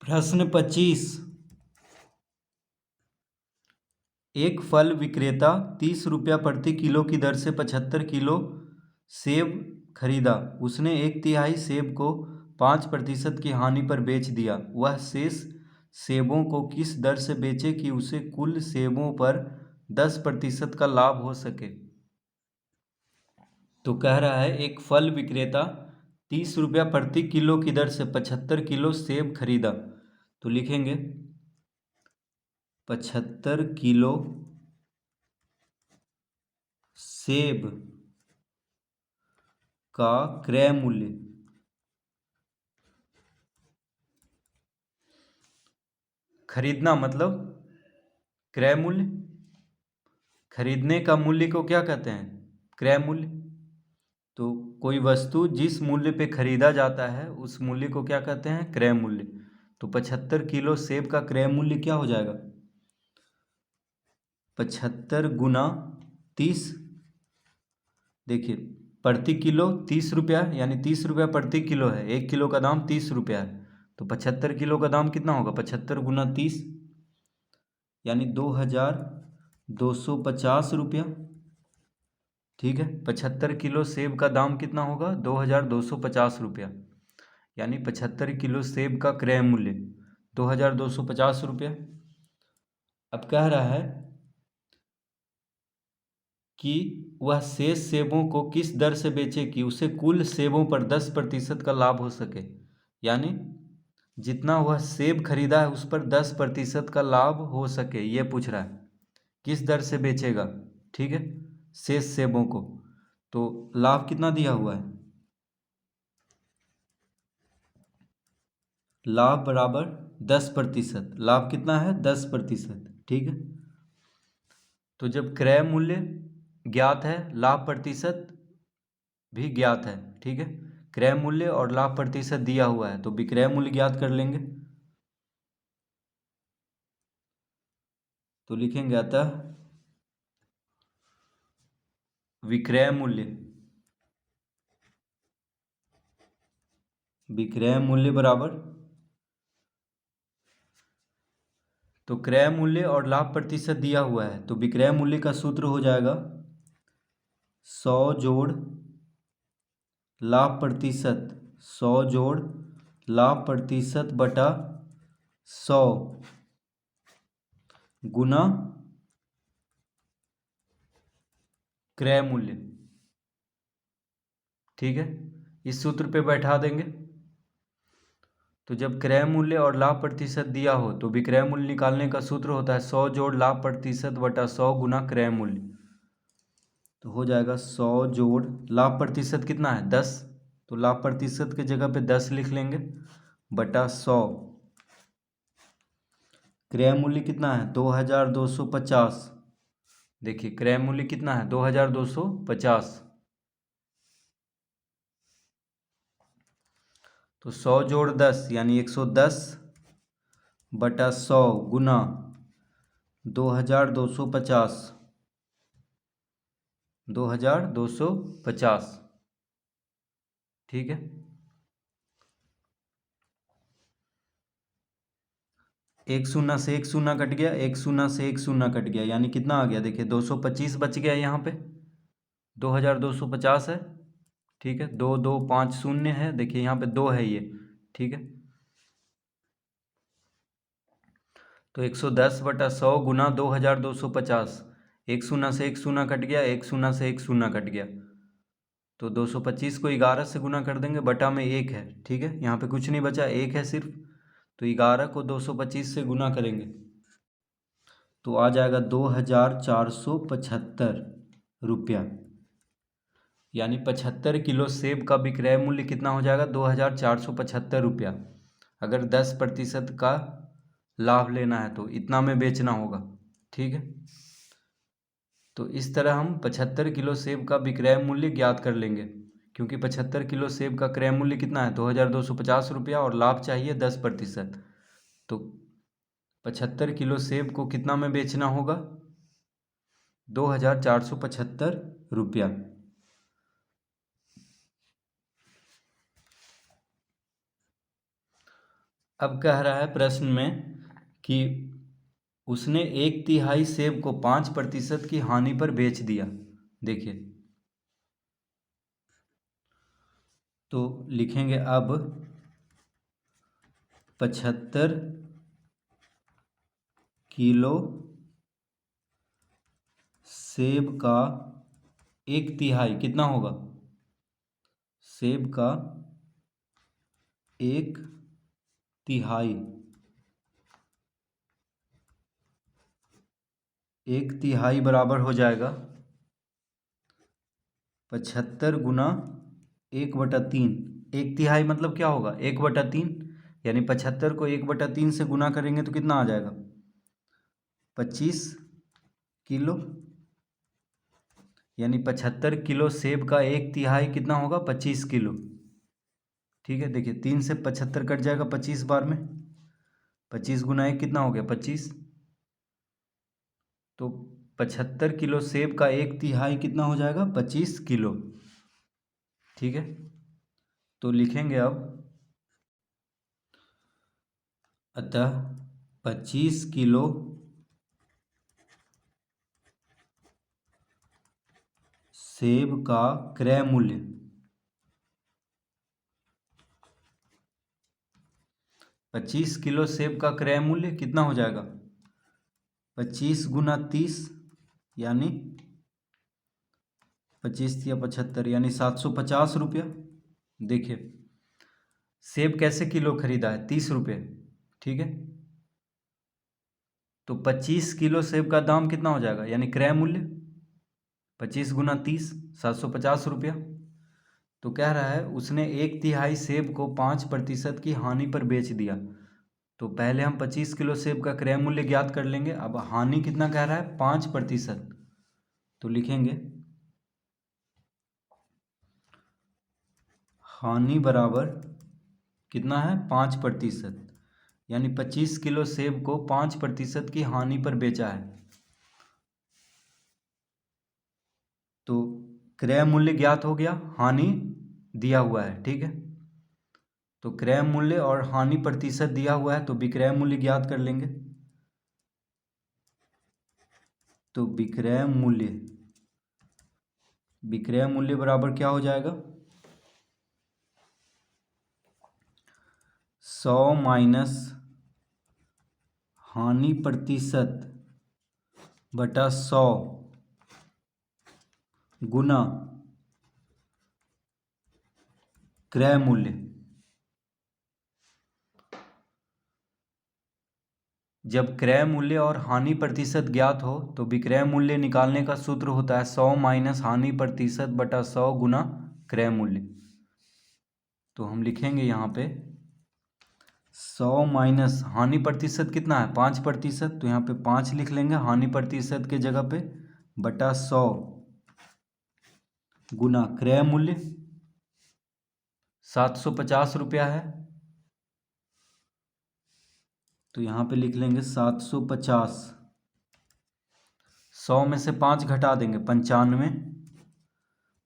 प्रश्न 25। एक फल विक्रेता 30 रुपया प्रति किलो की दर से 75 किलो सेब खरीदा। उसने 1/3 सेब को 5% की हानि पर बेच दिया। वह शेष सेबों को किस दर से बेचे कि उसे कुल सेबों पर 10% का लाभ हो सके। तो कह रहा है एक फल विक्रेता 30 रुपया प्रति किलो की दर से 75 किलो सेब खरीदा। तो लिखेंगे 75 किलो सेब का क्रय मूल्य खरीदना मतलब क्रय मूल्य, खरीदने का मूल्य को क्या कहते हैं, क्रय मूल्य। तो कोई वस्तु जिस मूल्य पे खरीदा जाता है उस मूल्य को क्या कहते हैं, क्रय मूल्य। तो 75 किलो सेब का क्रय मूल्य क्या हो जाएगा, 75 गुना 30। देखिए प्रति किलो 30 रुपया, यानी 30 रुपया प्रति किलो है। 1 किलो का दाम 30 रुपया है। तो 75 किलो का दाम कितना होगा, 75 गुना 30 यानी 2250 रुपया। ठीक है, 75 किलो सेब का दाम कितना होगा, 2250 रुपया। यानी 75 किलो सेब का क्रय मूल्य 2250 रुपया। अब कह रहा है कि वह शेष सेबों को किस दर से बेचे कि उसे कुल सेबों पर 10% का लाभ हो सके। यानी जितना वह सेब खरीदा है उस पर 10% का लाभ हो सके, ये पूछ रहा है किस दर से बेचेगा। ठीक है, शेष सेबों को। तो लाभ कितना दिया हुआ है, लाभ बराबर 10%। लाभ कितना है, 10%। ठीक है, तो जब क्रय मूल्य ज्ञात है, लाभ प्रतिशत भी ज्ञात है। ठीक है, क्रय मूल्य और लाभ प्रतिशत दिया हुआ है तो विक्रय मूल्य ज्ञात कर लेंगे। तो लिखेंगे अतः विक्रय मूल्य, विक्रय मूल्य बराबर, तो क्रय मूल्य और लाभ प्रतिशत दिया हुआ है तो विक्रय मूल्य का सूत्र हो जाएगा 100 जोड़ लाभ प्रतिशत, 100 जोड़ लाभ प्रतिशत बटा 100 गुना क्रय मूल्य। ठीक है, इस सूत्र पे बैठा देंगे। तो जब क्रय मूल्य और लाभ प्रतिशत दिया हो तो विक्रय मूल्य निकालने का सूत्र होता है 100 जोड़ लाभ प्रतिशत बटा 100 गुना क्रय मूल्य। तो हो जाएगा 100 जोड़ लाभ प्रतिशत कितना है, 10। तो लाभ प्रतिशत की जगह पे 10 लिख लेंगे बटा 100। क्रय मूल्य कितना है, 2250। देखिए क्रय मूल्य कितना है, 2250। तो 100 जोड़ 10 यानी 110 बटा 100 गुना 2250, 2250। ठीक है, एक शून्य से एक शून्य कट गया, एक शून्य से एक शून्य कट गया, यानी कितना आ गया, देखिए 225 बच गया यहाँ पे, 2250 है। ठीक है, 2250 है, देखिए यहाँ पे 2 है ये। ठीक है, तो 110 बटा 100 गुना 2250। एक शून्य से एक शून्य कट गया, एक शून्य से एक शून्य कट गया, तो 225 को 11 से गुना कर देंगे, बटा में 1 है। ठीक है, यहाँ पे कुछ नहीं बचा, 1 है सिर्फ। तो 11 को 225 से गुना करेंगे तो आ जाएगा 2475 रुपया। यानी 75 किलो सेब का विक्रय मूल्य कितना हो जाएगा, 2475 रुपया। अगर 10% का लाभ लेना है तो इतना में बेचना होगा। ठीक है, तो इस तरह हम 75 किलो सेब का विक्रय मूल्य ज्ञात कर लेंगे, क्योंकि 75 किलो सेब का क्रय मूल्य कितना है, 2250 रुपया, और लाभ चाहिए 10%। तो 75 किलो सेब को कितना में बेचना होगा, 2475 रुपया। अब कह रहा है प्रश्न में कि उसने 1/3 सेब को 5% की हानि पर बेच दिया। देखिए, तो लिखेंगे अब 75 किलो सेब का 1/3 कितना होगा? सेब का 1/3, 1/3 बराबर हो जाएगा 75 गुना 1/3। 1/3 मतलब क्या होगा? 1/3, यानी 75 को 1/3 से गुना करेंगे तो कितना आ जाएगा? 25 किलो, यानी 75 किलो सेब का 1/3 कितना होगा? 25 किलो। ठीक है, देखिए 3 से 75 कट जाएगा 25 बार में। 25 गुना 1 कितना हो गया? 25। तो 75 किलो सेब का 1/3 कितना हो जाएगा? 25 किलो। ठीक है, तो लिखेंगे अब, अतः 25 किलो सेब का क्रय मूल्य 25 किलो सेब का क्रय मूल्य कितना हो जाएगा? 25 गुना 30, यानी 25 या 75, यानी 750 रुपया। देखिए, सेब कैसे किलो खरीदा है? 30 रुपये। ठीक है, तो 25 किलो सेब का दाम कितना हो जाएगा? यानी क्रय मूल्य 25 गुना 30, 750 रुपया। तो कह रहा है उसने 1/3 सेब को 5% की हानि पर बेच दिया। तो पहले हम 25 किलो सेब का क्रय मूल्य ज्ञात कर लेंगे। अब हानि कितना कह रहा है? 5%। तो लिखेंगे हानि बराबर कितना है? 5%, यानी 25 किलो सेब को 5% की हानि पर बेचा है। तो क्रय मूल्य ज्ञात हो गया, हानि दिया हुआ है। ठीक है, तो क्रय मूल्य और हानि प्रतिशत दिया हुआ है, तो विक्रय मूल्य ज्ञात कर लेंगे। तो विक्रय मूल्य बराबर क्या हो जाएगा? 100 माइनस हानि प्रतिशत बटा 100 गुना क्रय मूल्य। जब क्रय मूल्य और हानि प्रतिशत ज्ञात हो तो विक्रय मूल्य निकालने का सूत्र होता है 100 माइनस हानि प्रतिशत बटा 100 गुना क्रय मूल्य। तो हम लिखेंगे यहाँ पे 100 माइनस हानि प्रतिशत कितना है? 5%, तो यहाँ पे 5 लिख लेंगे हानि प्रतिशत के जगह पे, बटा 100 गुना क्रय मूल्य 750 रुपया है। तो यहाँ पे लिख लेंगे 750। 100 में से 5 घटा देंगे 95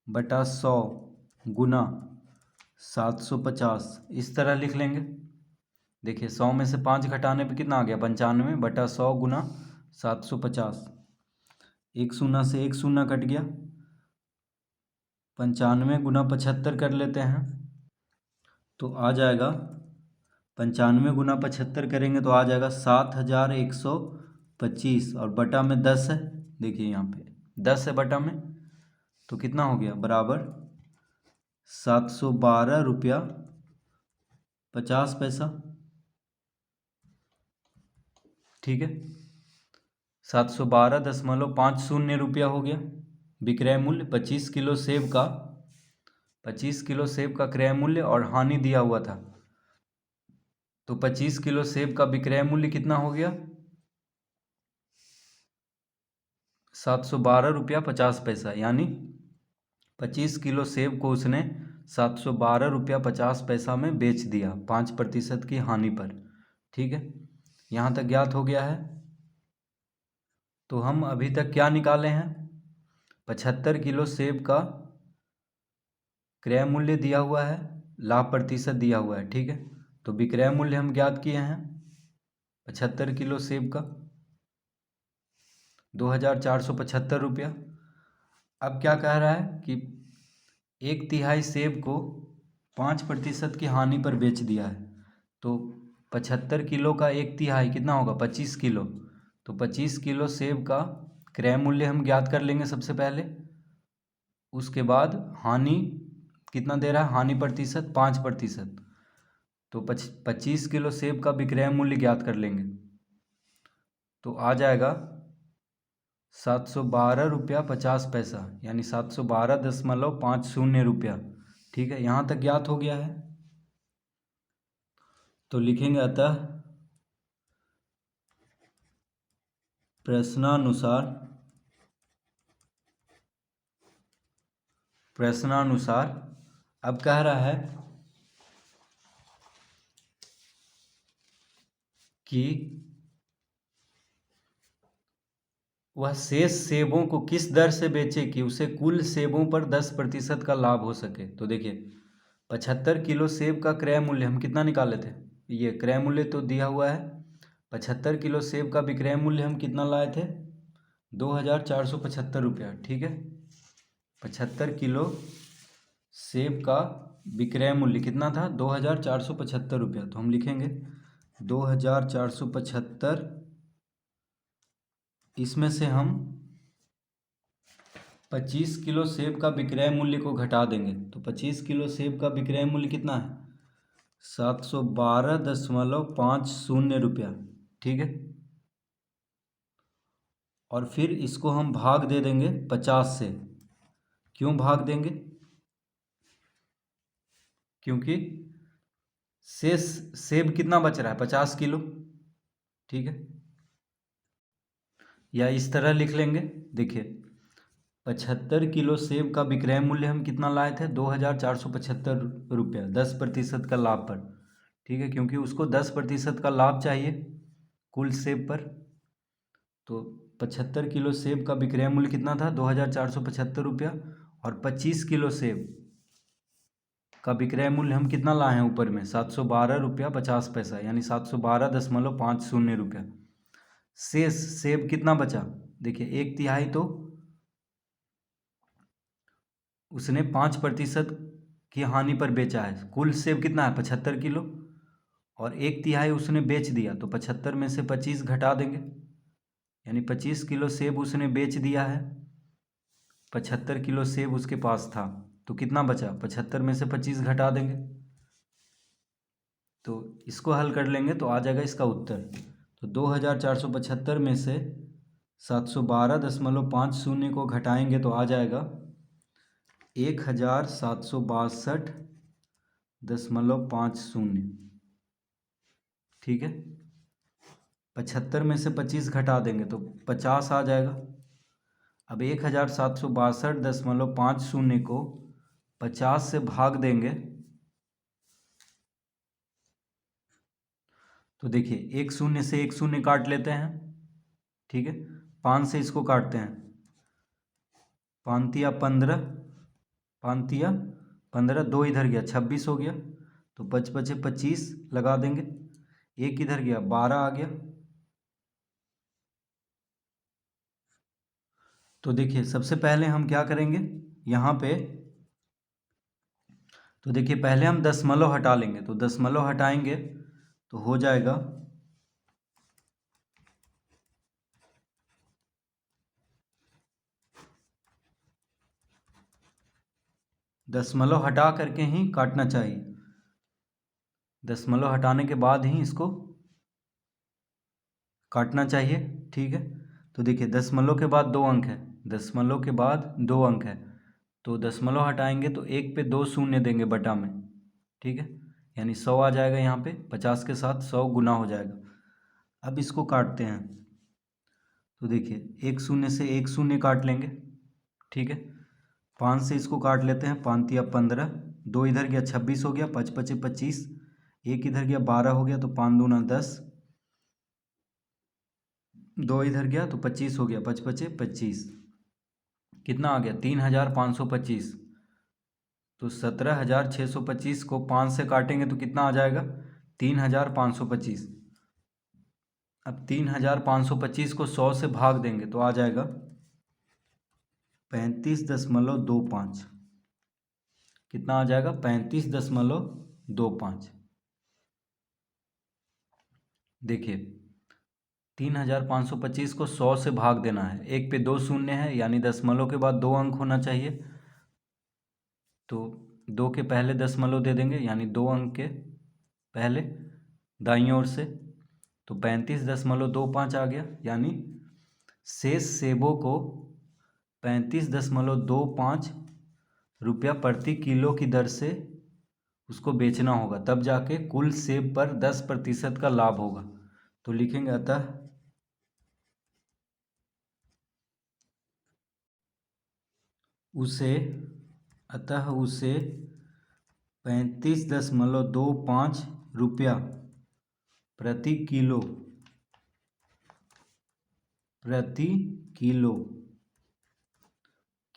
बटा 100 गुना 750, इस तरह लिख लेंगे। देखिए 100 में से 5 घटाने पे कितना आ गया? 95 बटा 100 गुना 750। एक शून्य से एक शून्य कट गया। 95 गुना 75 कर लेते हैं, तो आ जाएगा 95 गुना 75 करेंगे तो आ जाएगा 7125, और बटा में 10 है। देखिए यहाँ पे 10 है बटा में, तो कितना हो गया? बराबर 712 रुपया 50 पैसा। ठीक है, 712.50 रुपया हो गया विक्रय मूल्य। 25 किलो सेब का क्रय मूल्य और हानि दिया हुआ था, तो 25 किलो सेब का विक्रय मूल्य कितना हो गया? 712 रुपया 50 पैसा, यानी 25 किलो सेब को उसने 712 रुपया 50 पैसा में बेच दिया 5% की हानि पर। ठीक है, यहाँ तक ज्ञात हो गया है। तो हम अभी तक क्या निकाले हैं? 75 किलो सेब का क्रय मूल्य दिया हुआ है, लाभ प्रतिशत दिया हुआ है। ठीक है, तो विक्रय मूल्य हम ज्ञात किए हैं 75 किलो सेब का 2,475 रुपया। अब क्या कह रहा है कि 1/3 सेब को 5% की हानि पर बेच दिया है। तो 75 किलो का 1/3 कितना होगा 25 किलो। तो 25 किलो सेब का क्रय मूल्य हम ज्ञात कर लेंगे सबसे पहले। उसके बाद हानि कितना दे रहा है, हानि प्रतिशत 5%। तो 25 किलो सेब का विक्रय मूल्य ज्ञात कर लेंगे। तो आ जाएगा 712 रुपया 50 पैसा, यानी 712.50 रुपया। ठीक है, यहाँ तक ज्ञात हो गया है। तो लिखेंगे अतः प्रश्नानुसार अब कह रहा है कि वह शेष सेबों को किस दर से बेचे कि उसे कुल सेबों पर 10% का लाभ हो सके। तो देखिए 75 किलो सेब का क्रय मूल्य हम कितना निकाले थे, ये क्रय मूल्य तो दिया हुआ है। 75 किलो सेब का विक्रय मूल्य हम कितना लाए थे 2,475 रुपया। ठीक है, 75 किलो सेब का विक्रय मूल्य कितना था 2,475 रुपया। तो हम लिखेंगे 2,475, इसमें से हम 25 किलो सेब का विक्रय मूल्य को घटा देंगे। तो 25 किलो सेब का विक्रय मूल्य कितना है 712.50 रुपया। ठीक है, और फिर इसको हम भाग दे देंगे 50 से। क्यों भाग देंगे, क्योंकि शेष सेब कितना बच रहा है 50 किलो। ठीक है, या इस तरह लिख लेंगे, देखिए 75 किलो सेब का विक्रय मूल्य हम कितना लाए थे 2,475 रुपया 10% का लाभ पर। ठीक है, क्योंकि उसको 10% का लाभ चाहिए कुल सेब पर। तो 75 किलो सेब का विक्रय मूल्य कितना था 2,475 रुपया, और 25 किलो सेब का विक्रय मूल्य हम कितना लाए हैं ऊपर में 712 रुपया 50 पैसा, यानी 712.50 रुपया। शेष सेब कितना बचा, देखिए 1/3 तो उसने 5% की हानि पर बेचा है। कुल सेब कितना है 75 किलो, और 1/3 उसने बेच दिया। तो 75 में से 25 घटा देंगे, यानी 25 किलो सेब उसने बेच दिया है। 75 किलो सेब उसके पास था, तो कितना बचा 75 में से 25 घटा देंगे। तो इसको हल कर लेंगे तो आ जाएगा इसका उत्तर। तो 2,475 में से 712.50 को घटाएंगे तो आ जाएगा 1,762.50। ठीक है, 75 में से 25 घटा देंगे तो 50 आ जाएगा। अब 1,762.50 को 50 से भाग देंगे तो देखिए 1 शून्य से 1 शून्य काट लेते हैं। ठीक है, 5 से इसको काटते हैं, 5 15, 5 2 इधर गया 26 हो गया। तो 5 25 लगा देंगे, 1 इधर गया 12 आ गया। तो देखिए सबसे पहले हम क्या करेंगे यहाँ पे, तो देखिए पहले हम दशमलव हटा लेंगे। तो दशमलव हटाएंगे तो हो जाएगा दशमलव हटा करके ही काटना चाहिए, दशमलव हटाने के बाद ही इसको काटना चाहिए। ठीक है, तो देखिए दशमलव के बाद 2 अंक है, दशमलव के बाद 2 अंक है, तो दशमलव हटाएंगे तो 1 पे 2 शून्य देंगे बटा में। ठीक है, यानी 100 आ जाएगा, यहाँ पे 50 के साथ 100 गुना हो जाएगा। अब इसको काटते हैं तो देखिए 1 शून्य से 1 शून्य काट लेंगे। ठीक है, 5 से इसको काट लेते हैं, 5 या 15, 2 इधर गया 26 हो गया, 5 5 25, 1 इधर गया 12 हो गया, तो 5 दूना 10, 2 इधर गया तो 25 हो गया, 5 5 25, कितना आ गया 3,525। तो 17,625 को 5 से काटेंगे तो कितना आ जाएगा 3,525। अब 3,525 को 100 से भाग देंगे तो आ जाएगा 35.25। कितना आ जाएगा? 35.25। देखिए 3,525 को 100 से भाग देना है, एक पे 2 शून्य है यानी दशमलव के बाद 2 अंक होना चाहिए, तो 2 के पहले दशमलव दे देंगे यानी 2 अंक के पहले दाईं ओर से, तो 35.25 आ गया। यानी शेष सेबों को 35.25 रुपया प्रति किलो की दर से उसको बेचना होगा, तब जाके कुल सेब पर 10% का लाभ होगा। तो लिखेंगे अतः उसे 35.25 रुपया प्रति किलो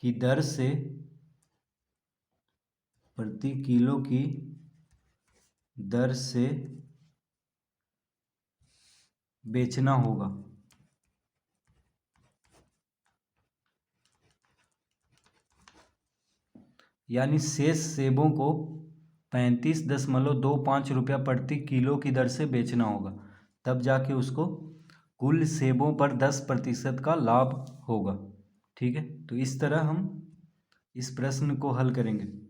की दर से प्रति किलो की दर से बेचना होगा। यानी शेष सेबों को 35.25 रुपया प्रति किलो की दर से बेचना होगा, तब जाके उसको कुल सेबों पर 10% का लाभ होगा। ठीक है, तो इस तरह हम इस प्रश्न को हल करेंगे।